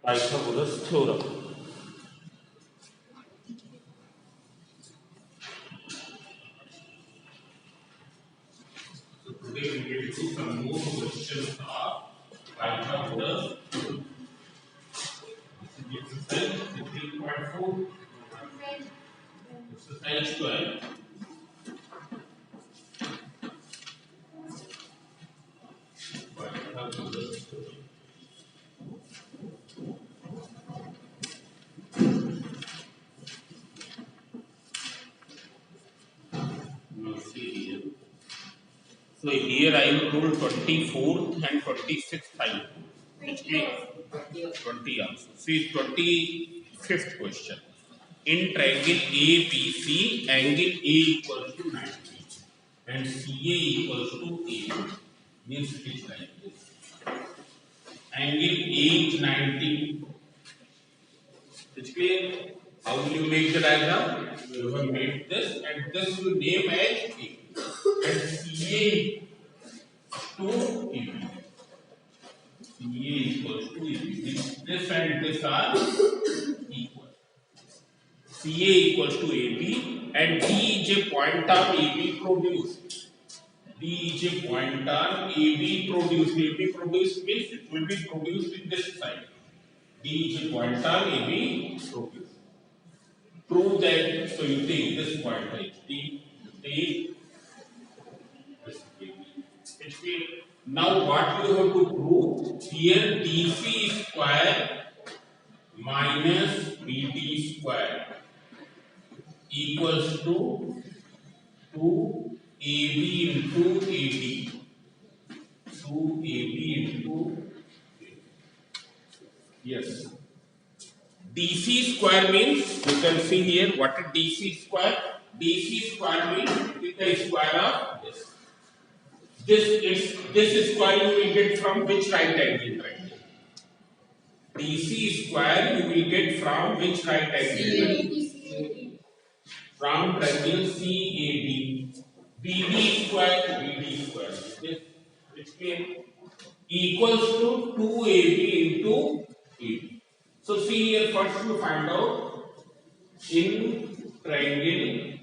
Pythagoras theorem. So today we will do some more questions of Pythagoras theorem. This is exercise 3.4. Exercise 12. Pythagoras theorem. Now see here. So here I have told 24th and 26th time. Actually 20 also. See 25th question. In triangle ABC, angle A equals to 90 and CA equals to AB. Means it is like this. Angle A is 90. It's clear? How will you make the diagram? You have made this and this you name as A. And CA to AB. CA equals to AB. This and this are equal. CA equals to AB and D is a pointer AB produced. D is a pointer AB produced. AB produced means it will be produced in this side. D is a pointer AB produced. Prove that. So you take this pointer D, you take this AB. Now what you have to prove? Here DC square minus BD square equals to 2AB into AD. 2AB into AD. Yes. DC square means, you can see here what is DC square. DC square means with the square of this. This square you will get from which right angle triangle? DC square you will get from which right angle triangle? From triangle CAD. BD square which means equals to 2AB into AD. So see here, first you find out in triangle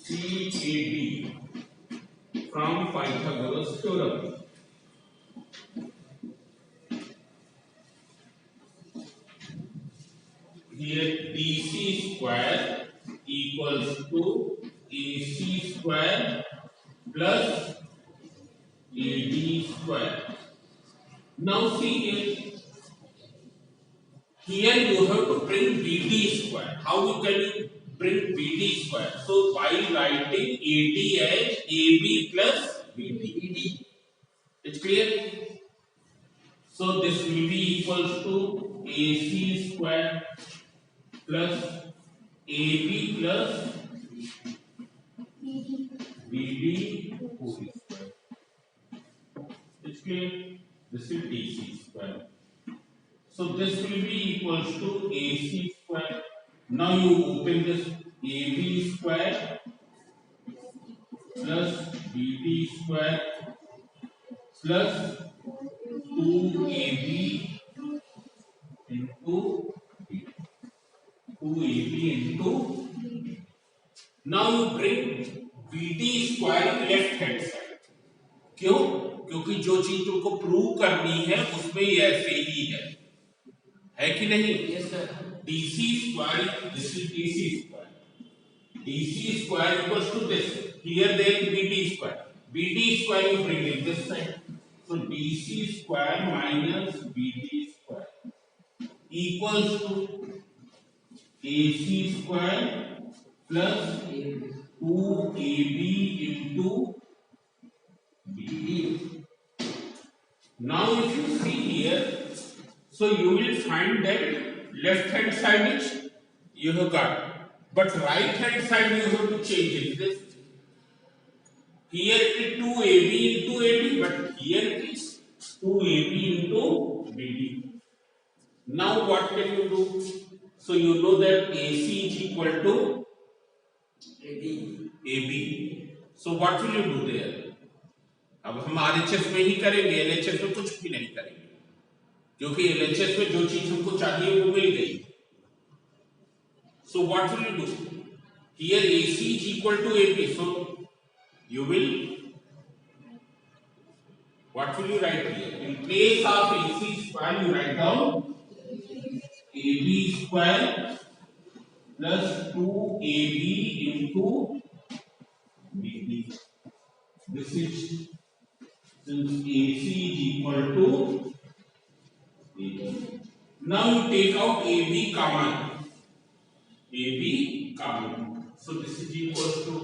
CAD from Pythagoras theorem. Here DC square equals to AC square plus AD square. Now see here you have to bring BD square. How can you bring BD square? So by writing AD as AB plus BD. It's clear? So this will be equals to AC square plus AB plus BD whole square. It's clear? This is DC square. So this will be equals to AC square. Now you open this AB square plus BD square plus 2AB into B. 2AB into B. Now you bring BD square left hand side. क्यों? क्योंकि जो चीज तुमको prove करनी है उसमें ये ऐसे ही है कि नहीं? Yes sir. DC square, this is DC square. DC square equals to this. Here there is BD square. BD square you bring in this side. So DC square minus BD square equals to AC square plus 2AB into BD. Now if you see here, so you will find that left hand side is you have got, but right hand side you have to change it. This here it is 2AB into AD, but here it is 2AB into BD. Now what can you do? So you know that AC is equal to AB. So what will you do there? अब हम RHS में ही करेंगे, LHS में कुछ भी नहीं करेंगे. क्योंकि LHS में जो चीज हमको चाहिए वो मिल गई. So what will you do? Here AC is equal to AB. So you will, what will you write here? In place of AC square, you write down AB square plus 2AB into BB. This is, since AC is equal to AB. Now you take out AB common. AB common. So this is equal to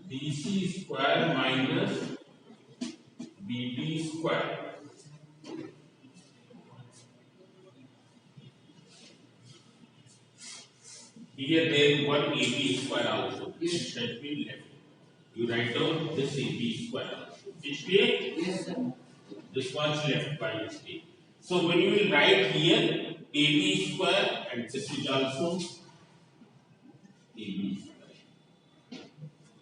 BC square minus BD square. Here there is one AB square also. This has been left. You write down this AB square also. Is clear? Yes, sir. This was left by mistake. So when you will write here AB square, and this is also AB square.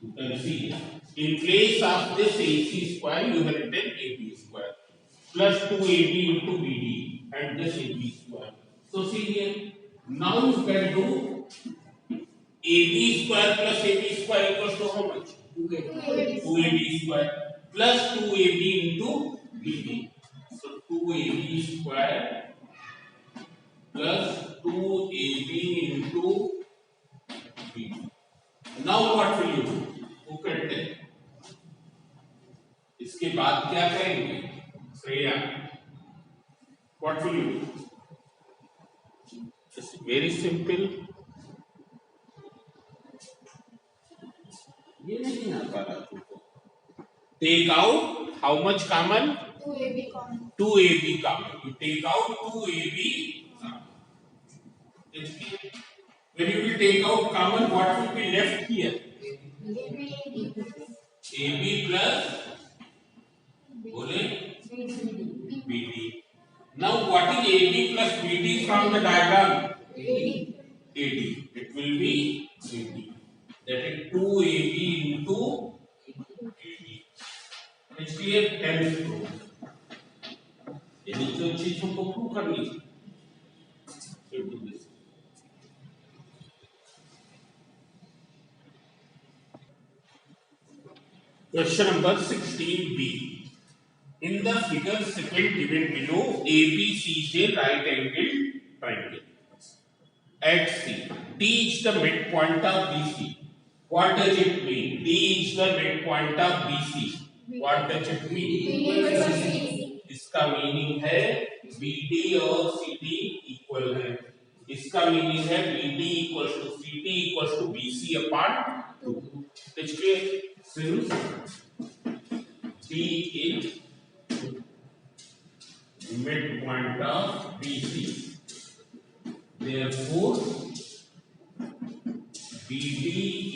You can see here. In place of this AC square, you have written AB square plus 2AB into BD and this AB square. So see here. Now you can do AB square plus AB square equals to how much? 2AB square plus 2AB into BD. So 2AB square plus 2AB into BD. Now what will you do? Who can tell? इसके बाद क्या करेंगे? Shreya, what will you do? It's very simple. ये नहीं आता रहा तुमको. Take out how much common? 2AB common. 2AB common. You take out 2AB common. When you will take out common, what will be left here? AB plus BD. Now what is AB plus BD from the diagram? AD. It will be AD. That is 2AB into AD. It's clear? 10th proof. यदि जो चीज हमको prove करनी है, so do this. Question number 16B. In the figure second given below, ABC is a right angled triangle. At C, D is the midpoint of BC. What does it mean? D is the midpoint of BC. What does it mean? इसका meaning है BD और CD equal है. इसका meaning है BD equal to CD equal to BC upon 2. इसलिए since D is midpoint of BC, therefore BD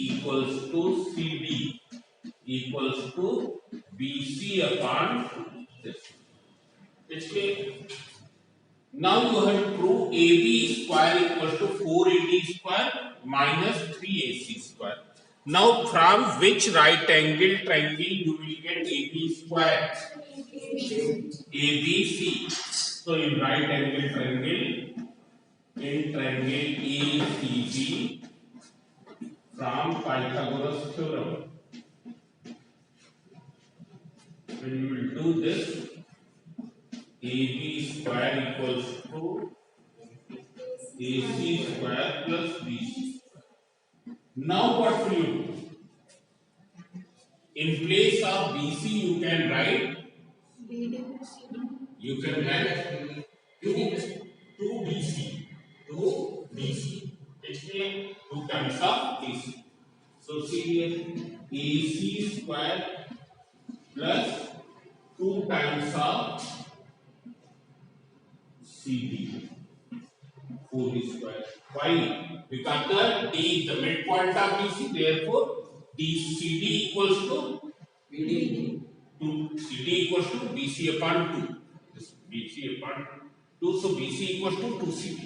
equals to CD equals to BC upon this. Now you have to prove AB square equals to 4AD square minus 3AC square. Now from which right angle triangle you will get AB square? ABC. So in right angle triangle, in triangle ACB from Pythagoras theorem. When you will do this, AB square equals to AC square plus BC. Now what will you do? In place of BC you can write, you can write 2BC. Explain 2 times of AC. So see here, AC square plus 2 times of CD, 4 square. Why? Because the D is the midpoint of BC, therefore CD equals to BD. CD equals to BC upon 2. This BC upon 2, so BC equals to 2CD.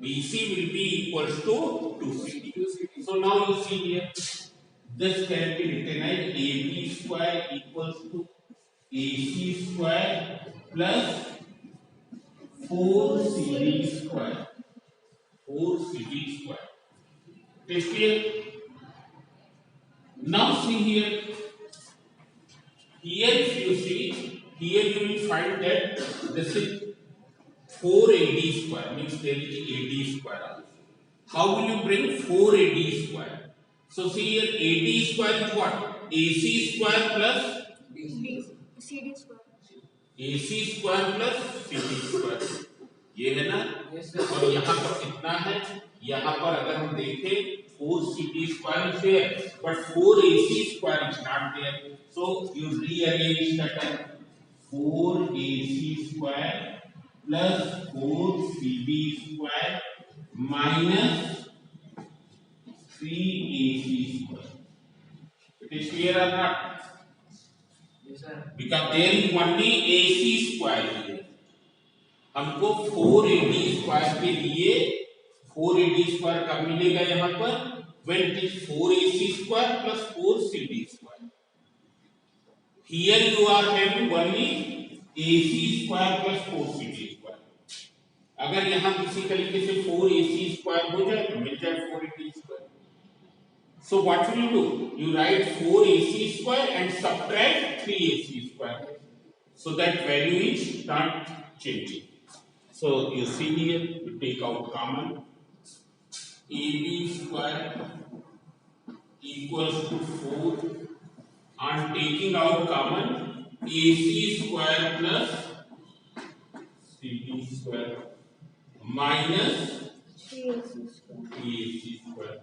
BC will be equals to 2CD. So now you see here, this can be written as AB square equals to AC square plus 4CD square. 4CD square. Is clear? Now see here. Here if you see, here you will find that this is 4AD square, means there is AD square also. How will you bring 4AD square? So see here, AD square is what? AC square plus CD square. AC square plus CD square. ये है ना? और यहाँ पर कितना है? यहाँ पर अगर हम देखें 4CD square is there, but 4AC square is not there. So you rearrange that as 4AC square plus 4CD square minus 3AC square. It is clear or not? Yes, sir. Because there is only AC square here. हमको 4AD square के लिए 4AD square कब मिलेगा यहाँ पर? When it is 4AC square plus 4CD square. Here you are having only AC square plus 4CD square. अगर यहाँ किसी तरीके से 4AC square हो जाए तो मिल जाए 4AD square. So what will you do? You write 4AC square and subtract 3AC square. So that value is not changing. So you see here, you take out common. AB square equals to 4. On taking out common, AC square plus CD square minus 3AC square.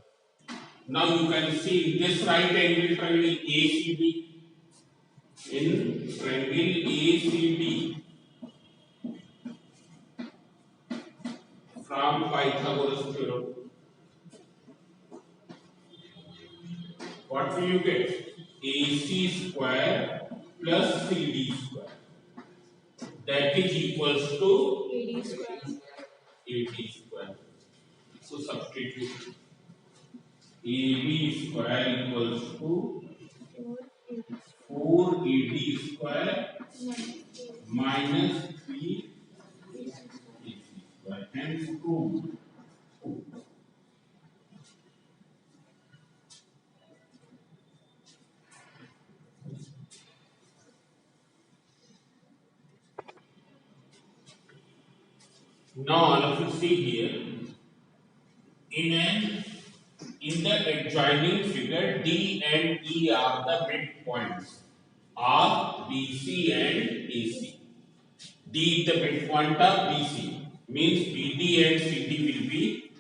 Now you can see this right angle triangle ACD. In triangle ACD, from Pythagoras theorem, what will you get? AC square plus CD square. That is equals to AD square. AD square. So substitute AB square equals to 4AD square minus 3 AC square. Hence proved. Now all of you see here, in the adjoining figure, D and E are the midpoints of BC and AC. D is the midpoint of BC, means BD and CD will be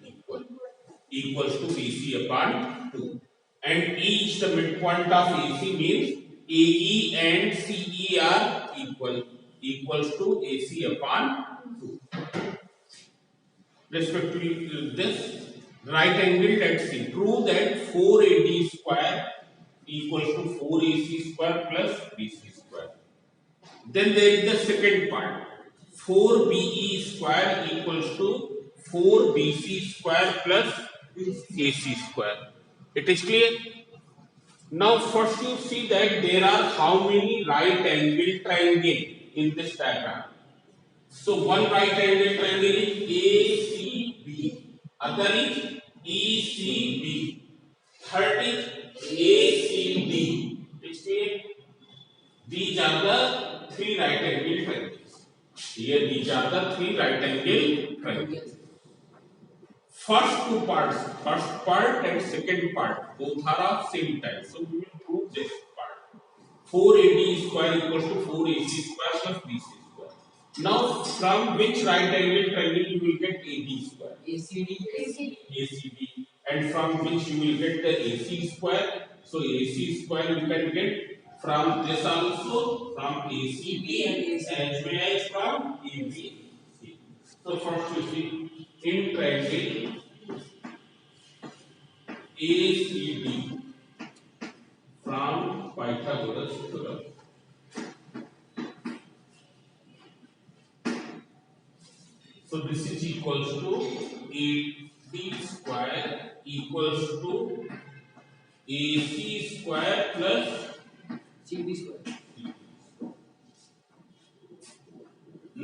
equals to BC upon 2. And E is the midpoint of AC, means AE and CE are equals to AC upon 2. Respectively to this right angle at C, prove that 4AD square equals to 4AC square plus BC square. Then there is the second part, 4BE square equals to 4BC square plus AC square. It is clear? Now first you see that there are how many right angle triangle in this diagram. So one right angle triangle is ACB, other is ECB, third is ACD. It's clear? These are the three right angle triangles. Here these are the three right angle triangles. First two parts, first part and second part, both are of same type. So we will prove this part. 4AD square equals to 4AC square plus BC square. Now from which right angle triangle you will get AD square? ACD. And from which you will get the AC square? So AC square you can get from this also, from ACB as well as from ABC. So first you see in triangle ACD from Pythagoras theorem. So this is equals to AD square equals to AC square plus CD square.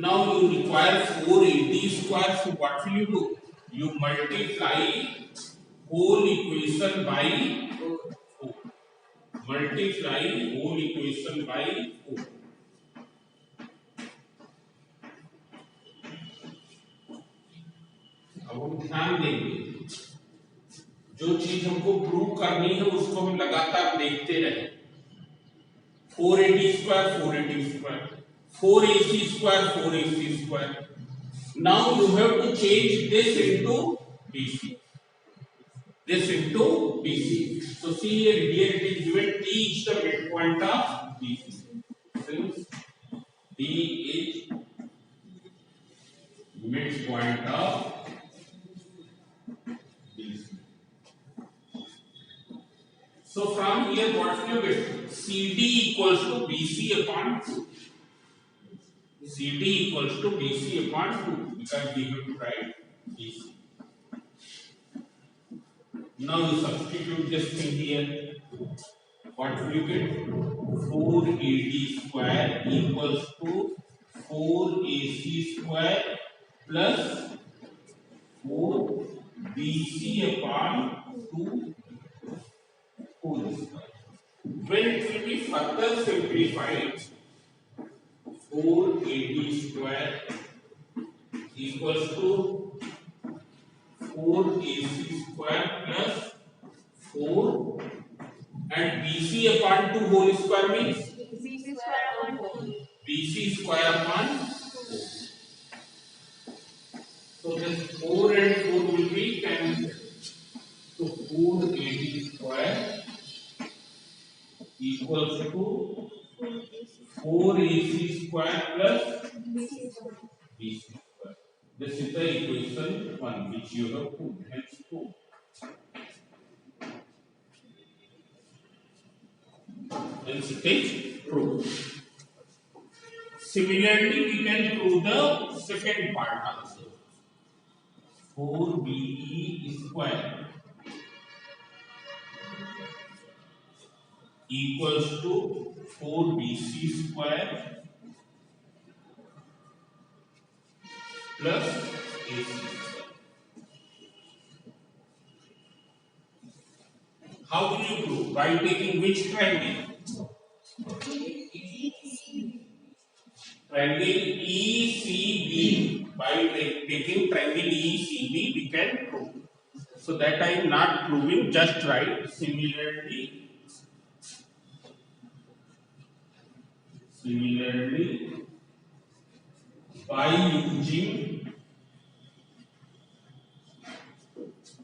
Now you require 480 square. So what will you do? You multiply whole equation by 4. Multiply whole equation by 4. अब हम ध्यान देंगे, जो चीज हमको prove करनी है उसको हम लगातार देखते रहे। 480 square, 480 square, 4AC square, 4AC square. Now you have to change this into BC. This into BC. So see here it is given T is the midpoint of BC. Since T is midpoint of BC. So from here what will you get? CD equals to BC upon 2. CD equals to BC upon 2 because we have to write BC. Now you substitute this thing here. What will you get? 4AD square equals to 4AC square plus 4BC upon 2 whole square. When it will be further simplified, 4AD square equals to 4AC square plus 4 and BC upon 2 whole square means BC square upon 4. BC square upon 4. So this 4 and 4 will be cancelled. So 4AD square equals to 4AC square plus BC square. This is the equation 1 which you have proved. Hence 2. Hence it is proved. Similarly, we can prove the second part also. 4BE square equals to 4BC square plus AC square. How will you prove? By taking which triangle? Triangle ECB. By taking triangle ECB, we can prove. So that I am not proving, just write similarly, by using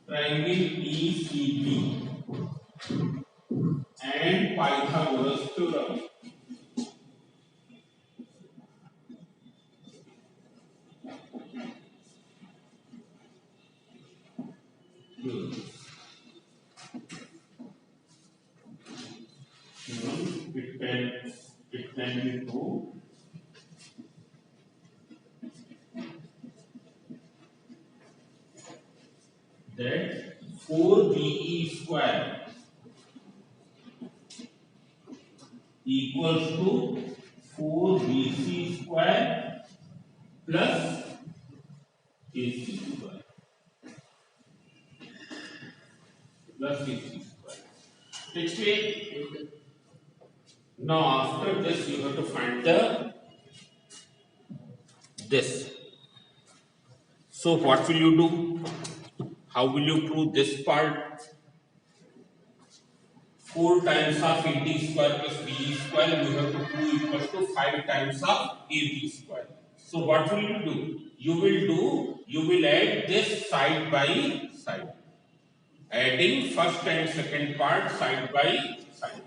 triangle ECB and Pythagoras theorem, it can be proved that 4BE square equals to 4BC square plus AC square plus AC square. Next way. Now after this you have to find this. So what will you do? How will you prove this part? 4 times of AD square plus BE square you have to prove equals to 5 times of AB square. So what will you do? You will add this side by side. Adding first and second part side by side.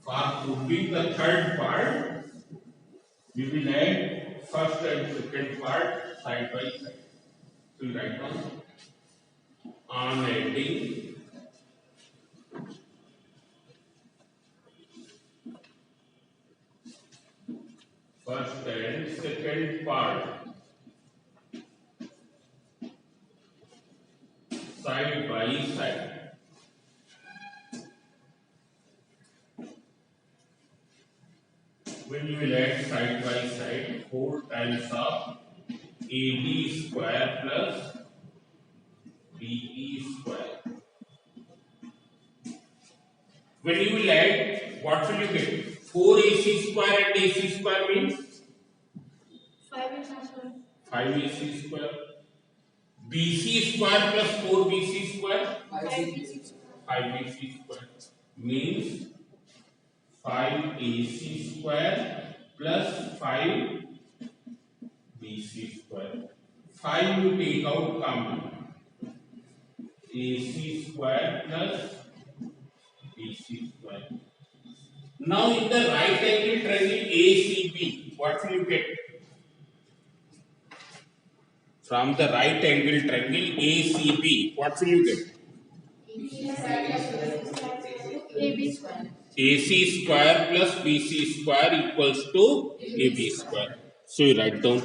For proving the third part, we will add first and second part side by side. So we write down on adding first and second part side by side. When you will add write side by side 4 times of AB square plus BE square. When you will add, what will you get? 4 AC square and AC square means 5 is square. 5 AC square. BC square plus 4 BC square 5 BC square. 5 BC square means 5 AC square plus 5 BC square. 5 you take out common. AC square plus BC square. Now in the right angle triangle ACB, what will you get? From the right angle triangle ACB, what will you get? AB square. AC square plus BC square equals to AB square. So you write down.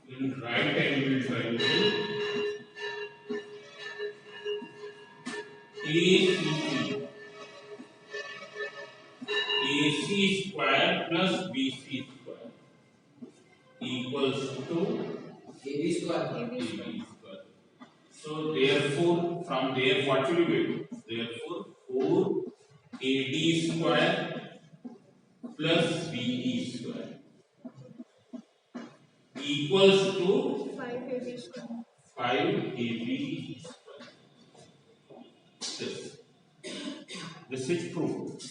In right angle triangle ACB, AC square plus BC square equals to AB square. AB square. So therefore, from there what will you get? Therefore, 4 AD square plus BE square equals to 5 AB square. 5 AB square. This is proved.